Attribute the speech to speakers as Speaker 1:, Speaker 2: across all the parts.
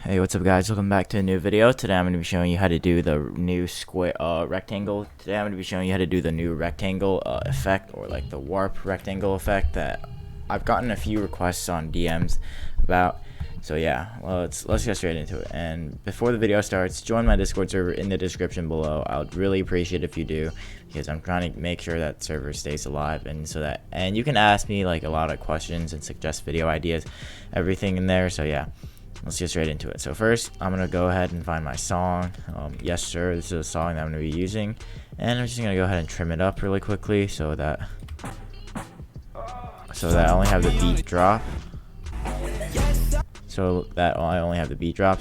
Speaker 1: Hey, what's up guys, welcome back to a new video. Today I'm going to be showing you how to do the new square rectangle. Today I'm going to be showing you how to do the new rectangle effect, or like the warp rectangle effect that I've gotten a few requests on DMs about. So yeah, well, let's get straight into it. And before the video starts, join my Discord server in the description below. I would really appreciate it if you do, because I'm trying to make sure that server stays alive, and you can ask me like a lot of questions and suggest video ideas, everything in there. So yeah, let's get straight into it. So first, I'm gonna go ahead and find my song. Yes sir, this is a song that I'm gonna be using, and I'm just gonna go ahead and trim it up really quickly so that I only have the beat drop.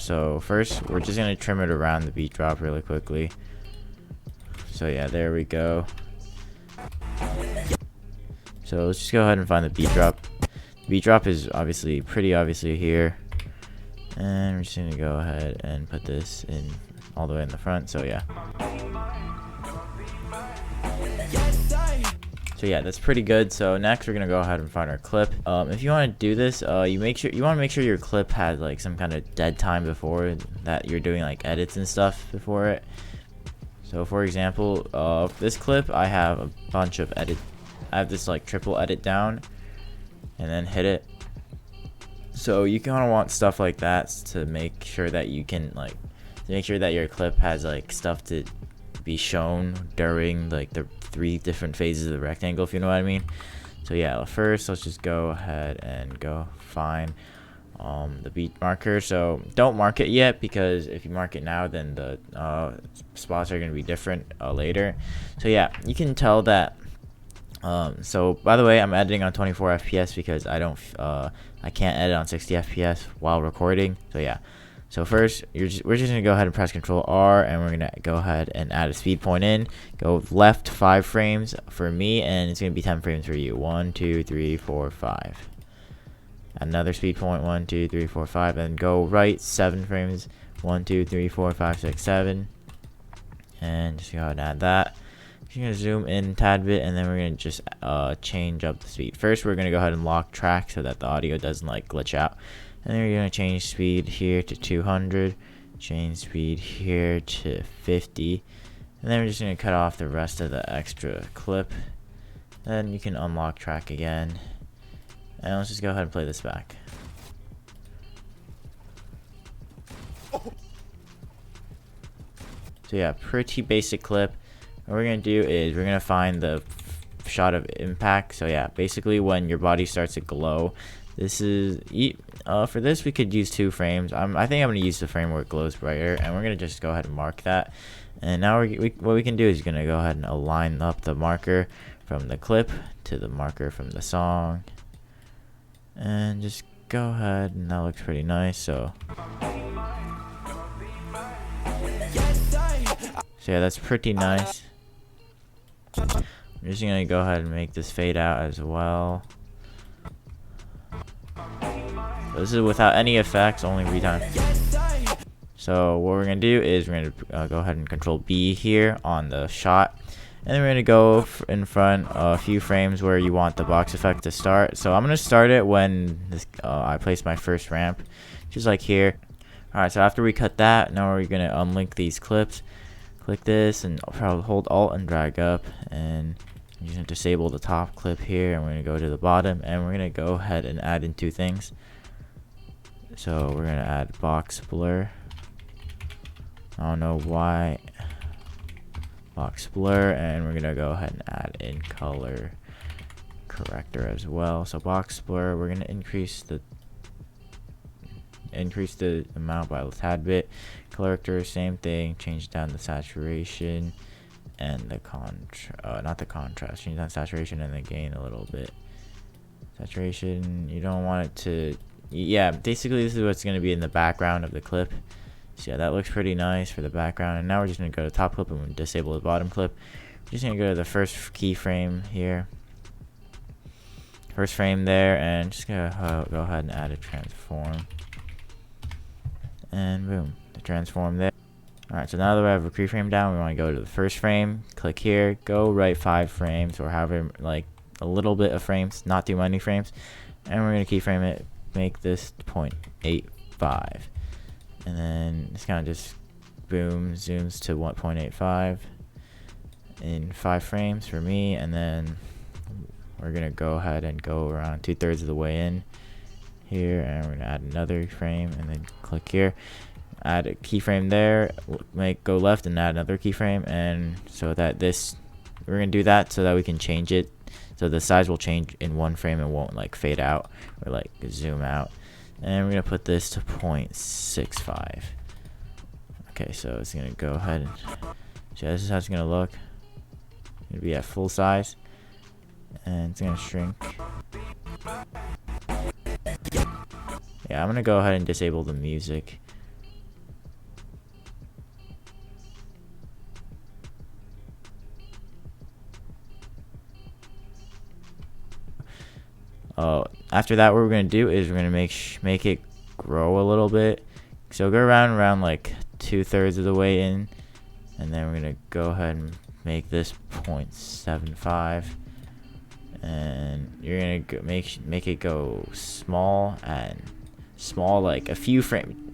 Speaker 1: So first, we're just gonna trim it around the beat drop really quickly. So yeah, there we go. So let's just go ahead and find the beat drop. The beat drop is pretty obviously here. And we're just gonna go ahead and put this in all the way in the front. So yeah. So yeah, that's pretty good. So next we're gonna go ahead and find our clip. If you want to do this, you want to make sure your clip has like some kind of dead time before that you're doing like edits and stuff before it. So for example, this clip I have a bunch of edit. I have this like triple edit down, and then hit it. So you kind of want stuff like that to make sure that you can make sure that your clip has like stuff to be shown during like the 3 different phases of the rectangle, if you know what I mean. So yeah, first let's just go ahead and go find the beat marker. So don't mark it yet, because if you mark it now, then the spots are going to be different later. So yeah, you can tell that. So by the way, I'm editing on 24 FPS because I can't edit on 60 FPS while recording. So yeah, so first we're just gonna go ahead and press Control R, and we're gonna go ahead and add a speed point in. Go left 5 frames for me, and it's gonna be 10 frames for you. 1 2 3 4 5. Another speed point, 1 2 3 4 5, and go right 7 frames. 1 2 3 4 5 6 7, and just go ahead and add that. You're gonna zoom in a tad bit, and then we're gonna just change up the speed. First, we're gonna go ahead and lock track so that the audio doesn't like glitch out, and then we're gonna change speed here to 200, change speed here to 50, and then we're just gonna cut off the rest of the extra clip. Then you can unlock track again, and let's just go ahead and play this back. So yeah, pretty basic clip. What we're gonna do is we're gonna find the shot of impact. So yeah, basically when your body starts to glow, this is for this we could use 2 frames. I think I'm gonna use the frame where it glows brighter, and we're gonna just go ahead and mark that. And now what we can do is gonna go ahead and align up the marker from the clip to the marker from the song, and just go ahead, and that looks pretty nice. So yeah, that's pretty nice. I'm just gonna go ahead and make this fade out as well. So this is without any effects, only retime. So what we're gonna do is we're gonna go ahead and Control B here on the shot, and then we're gonna go in front a few frames where you want the box effect to start. So I'm gonna start it when I place my first ramp, just like here. Alright, so after we cut that, now we're gonna unlink these clips. Click this and probably hold Alt and drag up, and you're gonna disable the top clip here, and we're gonna go to the bottom, and we're gonna go ahead and add in 2 things. So we're gonna add box blur. I don't know why. Box blur, and we're gonna go ahead and add in color corrector as well. So box blur, we're gonna increase the amount by a tad bit. Clerke, same thing, change down the saturation and the not the contrast, change down saturation and the gain a little bit. Saturation, you don't want it to, yeah, basically this is what's going to be in the background of the clip. So yeah, that looks pretty nice for the background. And now we're just going to go to top clip and disable the bottom clip. We're just going to go to the first keyframe here, first frame there, and just gonna go ahead and add a transform. And boom, the transform there. Alright, so now that we have a keyframe down, we want to go to the first frame, click here, go right 5 frames, or however, like a little bit of frames, not too many frames, and we're going to keyframe it, make this 0.85. and then it's kind of just boom zooms to 1.85 in 5 frames for me, and then we're gonna go ahead and go around 2/3 of the way in here, and we're gonna add another frame, and then click here, add a keyframe there, go left and add another keyframe, and so that we're gonna do that so that we can change it so the size will change in 1 frame and won't like fade out or like zoom out. And we're gonna put this to 0.65. Okay, so it's gonna go ahead and so this is how it's gonna look. It's gonna be at full size, and it's gonna shrink. Yeah, I'm gonna go ahead and disable the music. After that, what we're gonna do is we're gonna make it grow a little bit. So go around like 2/3 of the way in, and then we're gonna go ahead and make this 0.75, and you're gonna make it go small like a few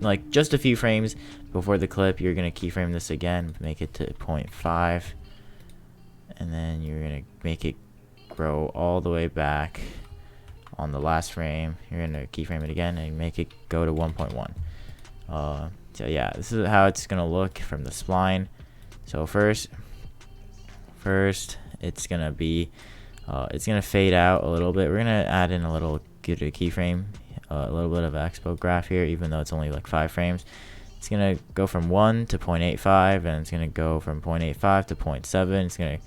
Speaker 1: like just a few frames before the clip. You're gonna keyframe this again, make it to 0.5, and then you're gonna make it grow all the way back on the last frame. You're gonna keyframe it again and make it go to 1.1. So yeah, this is how it's gonna look from the spline. So first it's gonna be it's gonna fade out a little bit. We're gonna add in a little keyframe, a little bit of expo graph here, even though it's only like 5 frames. It's gonna go from 1 to 0.85, and it's gonna go from 0.85 to 0.7. It's gonna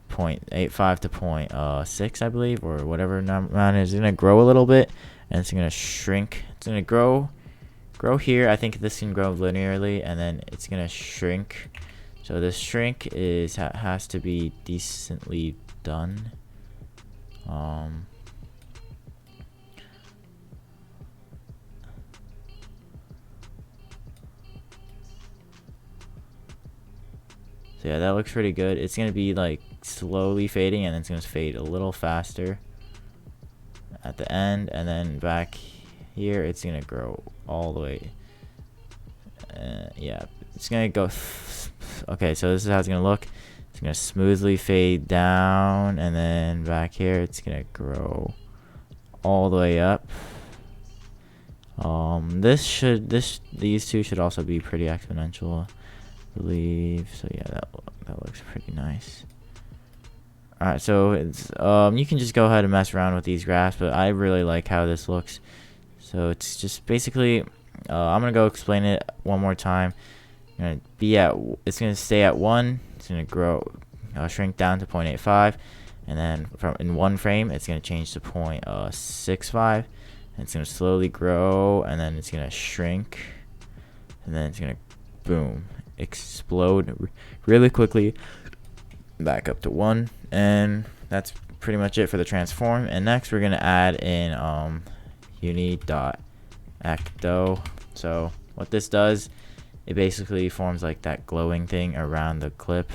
Speaker 1: 0.85 to 0.6, I believe, or whatever amount is gonna grow a little bit, and it's gonna shrink. It's gonna grow here. I think this can grow linearly, and then it's gonna shrink. So this shrink has to be decently done. So yeah, that looks pretty good. It's gonna be like slowly fading, and then it's gonna fade a little faster at the end, and then back here it's gonna grow all the way. Yeah, it's gonna go. Okay, so this is how it's gonna look. It's gonna smoothly fade down, and then back here it's gonna grow all the way up. These two should also be pretty exponential, I believe. So yeah, that looks pretty nice. Alright, so it's you can just go ahead and mess around with these graphs, but I really like how this looks. So it's just basically I'm gonna go explain it one more time. It's gonna stay at 1. It's gonna grow, shrink down to 0.85, and then in 1 frame it's gonna change to 0.65, and it's gonna slowly grow, and then it's gonna shrink, and then it's gonna boom explode really quickly back up to 1, and that's pretty much it for the transform. And next we're gonna add in uni.ecto. So what this does, it basically forms like that glowing thing around the clip.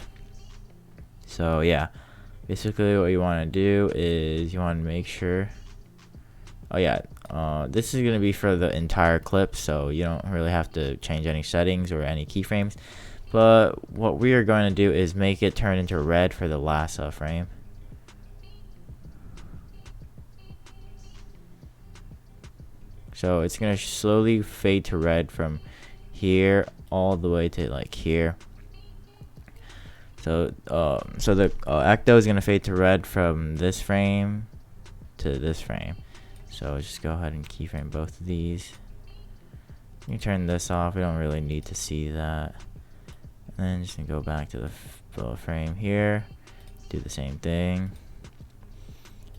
Speaker 1: So yeah, basically what you want to do is you want to make sure, this is going to be for the entire clip, so you don't really have to change any settings or any keyframes. But what we are going to do is make it turn into red for the last frame. So it's going to slowly fade to red from here all the way to like here. So the ecto is going to fade to red from this frame to this frame. So just go ahead and keyframe both of these. You turn this off, we don't really need to see that. And then just gonna go back to the frame here, do the same thing,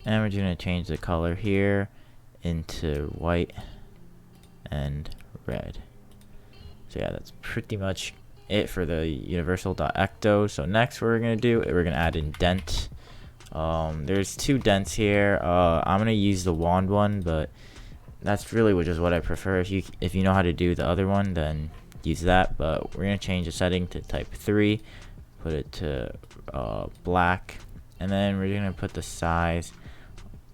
Speaker 1: and we're just gonna change the color here into white and red. So yeah, that's pretty much it for the universal.ecto. So next what we're gonna do, we're gonna add in dent. There's 2 dents here. I'm gonna use the wand one, but that's really what I prefer. If you know how to do the other one, then use that. But we're gonna change the setting to type 3, put it to black, and then we're gonna put the size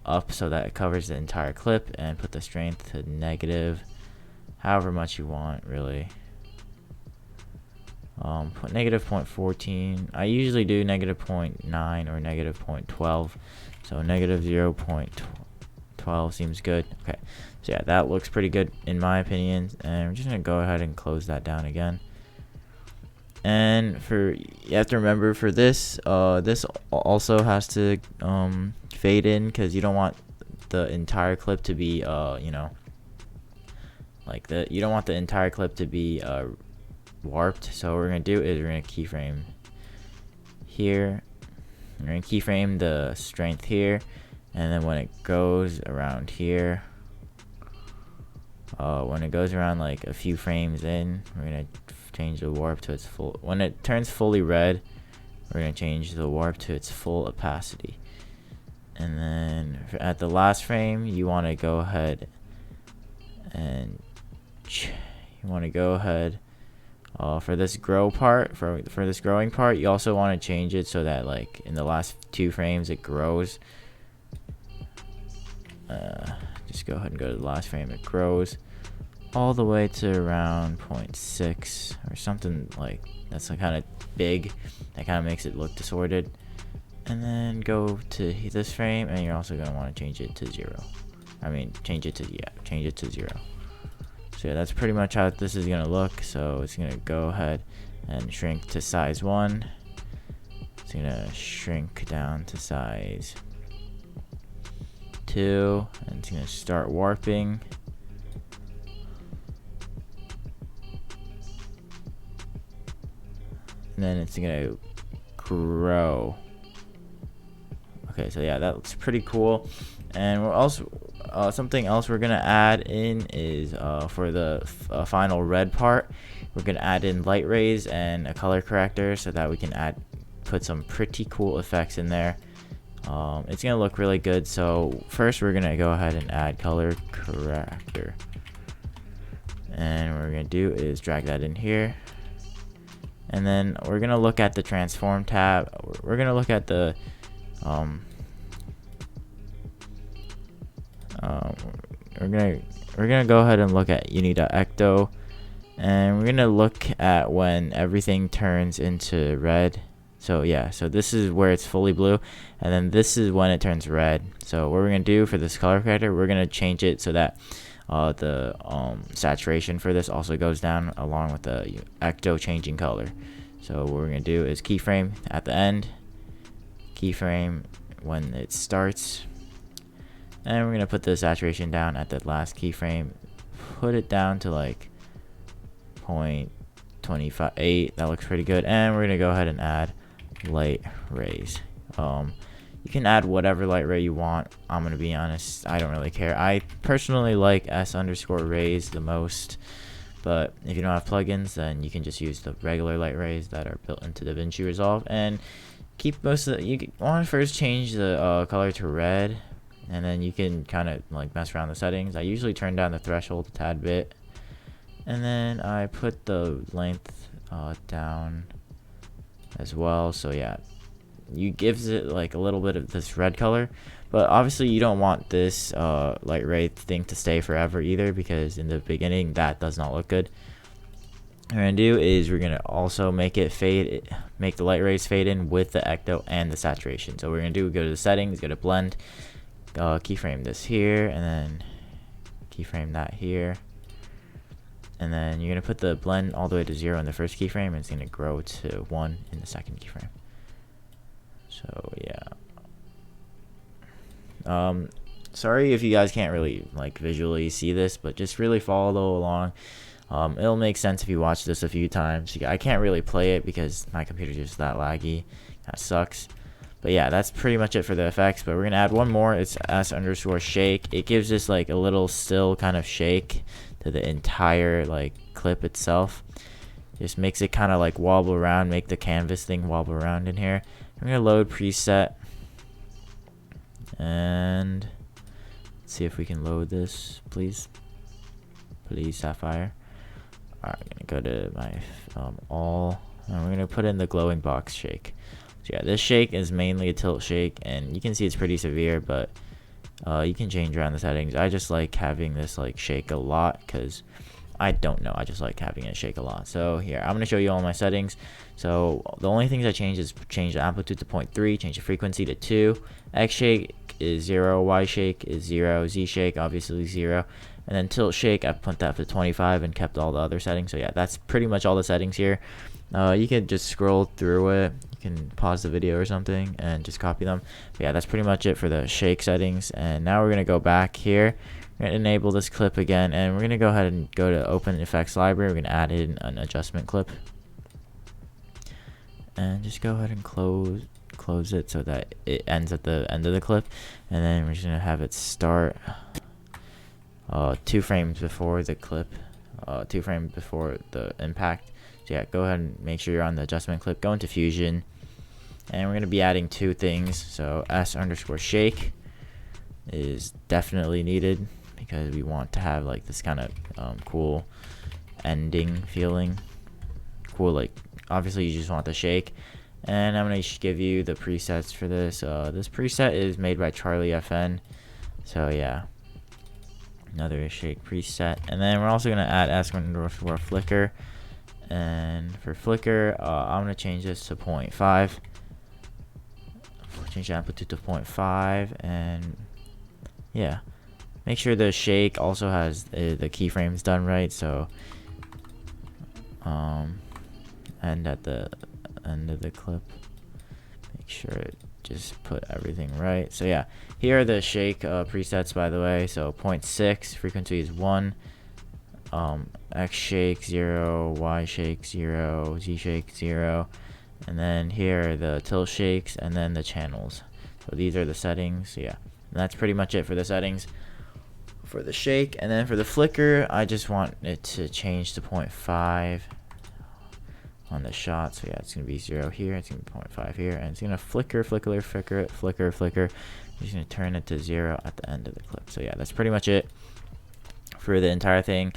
Speaker 1: up so that it covers the entire clip, and put the strength to negative. however much you want, really. Put negative 0.14. I usually do negative 0.9 or negative 0.12, so negative 0.12 seems good. Okay, so yeah, that looks pretty good in my opinion, and we're just gonna go ahead and close that down again. And you have to remember for this, this also has to fade in, because you don't want the entire clip to be you know, like you don't want the entire clip to be warped. So what we're gonna do is we're gonna keyframe here, we're gonna keyframe the strength here, and then when it goes around here, when it goes around like a few frames in, we're gonna change the warp to its full. When it turns fully red, we're gonna change the warp to its full opacity. And then at the last frame, you want to go ahead and for this grow part, for this growing part, you also want to change it so that like in the last 2 frames it grows. Just go ahead and go to the last frame. It grows all the way to around 0.6 or something like that's like kind of big. That kind of makes it look distorted. And then go to this frame, and you're also going to want to change it to 0. I mean, change it to 0. So yeah, that's pretty much how this is going to look. So it's going to go ahead and shrink to size 1. It's going to shrink down to size 2, and it's going to start warping. And then it's going to grow. Okay, so yeah, that looks pretty cool. And we're also something else we're gonna add in is for the final red part, we're gonna add in light rays and a color corrector so that we can put some pretty cool effects in there. It's gonna look really good. So first we're gonna go ahead and add color corrector, and what we're gonna do is drag that in here. And then we're gonna look at the transform tab. We're gonna look at the we're gonna go ahead and look at uni.ecto, and we're gonna look at when everything turns into red. So yeah, so this is where it's fully blue, and then this is when it turns red. So what we're gonna do for this color corrector, we're gonna change it so that the saturation for this also goes down along with the ecto changing color. So what we're gonna do is keyframe at the end, keyframe when it starts, and we're gonna put the saturation down at the last keyframe, put it down to like 0.258. That looks pretty good. And we're gonna go ahead and add light rays. You can add whatever light ray you want. I'm gonna be honest, I don't really care. I personally like s_rays the most, but if you don't have plugins, then you can just use the regular light rays that are built into Davinci Resolve, and keep most of you want to first change the color to red, and then you can kind of like mess around the settings. I usually turn down the threshold a tad bit, and then I put the length down as well. So yeah, you gives it like a little bit of this red color, but obviously you don't want this light ray thing to stay forever either, because in the beginning that does not look good. What we're gonna do is we're gonna also make the light rays fade in with the ecto and the saturation. So what we're gonna do, go to the settings, go to blend, keyframe this here, and then keyframe that here, and then you're gonna put the blend all the way to 0 in the first keyframe, and it's gonna grow to 1 in the second keyframe. So yeah, sorry if you guys can't really like visually see this, but just really follow along. It'll make sense if you watch this a few times. I can't really play it because my computer's just that laggy. That sucks. But yeah, that's pretty much it for the effects. But we're gonna add one more. It's s_shake. It gives this like a little still kind of shake to the entire like clip itself. Just makes it kind of like wobble around, make the canvas thing wobble around in here. I'm gonna load preset, and let's see if we can load this, please Sapphire. Alright, I'm gonna go to my all, and we're gonna put in the glowing box shake. So yeah, this shake is mainly a tilt shake, and you can see it's pretty severe, but you can change around the settings. I just like having this like shake a lot because I don't know, I just like having it shake a lot. So here, I'm going to show you all my settings. So the only things I change is change the amplitude to 0.3, change the frequency to 2, X shake is 0, Y shake is 0, Z shake obviously 0, and then tilt shake I put that for 25 and kept all the other settings. So yeah, that's pretty much all the settings here. You can just scroll through it, you can pause the video or something and just copy them. But yeah, that's pretty much it for the shake settings. And now we're going to go back here, we're going to enable this clip again, and we're going to go ahead and go to open effects library. We're going to add in an adjustment clip and just go ahead and close it so that it ends at the end of the clip. And then we're just going to have it start 2 frames before the clip, 2 frames before the impact. So yeah, go ahead and make sure you're on the adjustment clip, go into Fusion, and we're going to be adding 2 things. So s_shake is definitely needed because we want to have like this kind of cool ending feeling. Cool, like obviously you just want the shake. And I'm going to give you the presets for this. This preset is made by Charlie FN. So yeah, another shake preset. And then we're also going to add s_flicker. And for flicker, I'm going to change this to 0.5. Change the amplitude to 0.5. And yeah, make sure the shake also has the keyframes done right. So and at the end of the clip, make sure it just put everything right. So yeah, here are the shake presets, by the way. So 0.6, frequency is 1, X shake 0, Y shake 0, Z shake 0, and then here are the tilt shakes and then the channels. So these are the settings. So yeah, and that's pretty much it for the settings for the shake. And then for the flicker, I just want it to change to 0.5 on the shot. So yeah, it's gonna be 0 here, it's gonna be 0.5 here, and it's gonna flicker. You're just gonna turn it to 0 at the end of the clip. So yeah, that's pretty much it for the entire thing.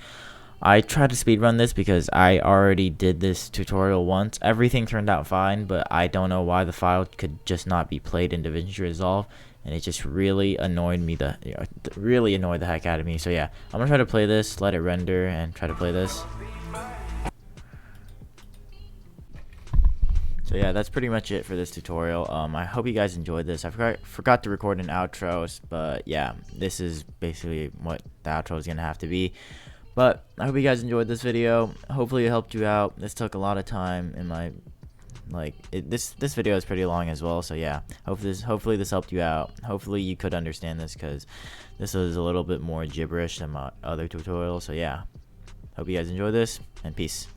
Speaker 1: I tried to speedrun this because I already did this tutorial once. Everything turned out fine, but I don't know why the file could just not be played in Davinci Resolve, and it just really annoyed me. Really annoyed the heck out of me. So yeah, I'm gonna try to play this, let it render, and try to play this. So yeah, that's pretty much it for this tutorial. I hope you guys enjoyed this. I forgot to record an outro, but yeah, this is basically what the outro is gonna have to be. But I hope you guys enjoyed this video. Hopefully it helped you out. This took a lot of time in my this video is pretty long as well. So yeah, hopefully this helped you out. Hopefully you could understand this because this is a little bit more gibberish than my other tutorials. So yeah, hope you guys enjoyed this, and peace.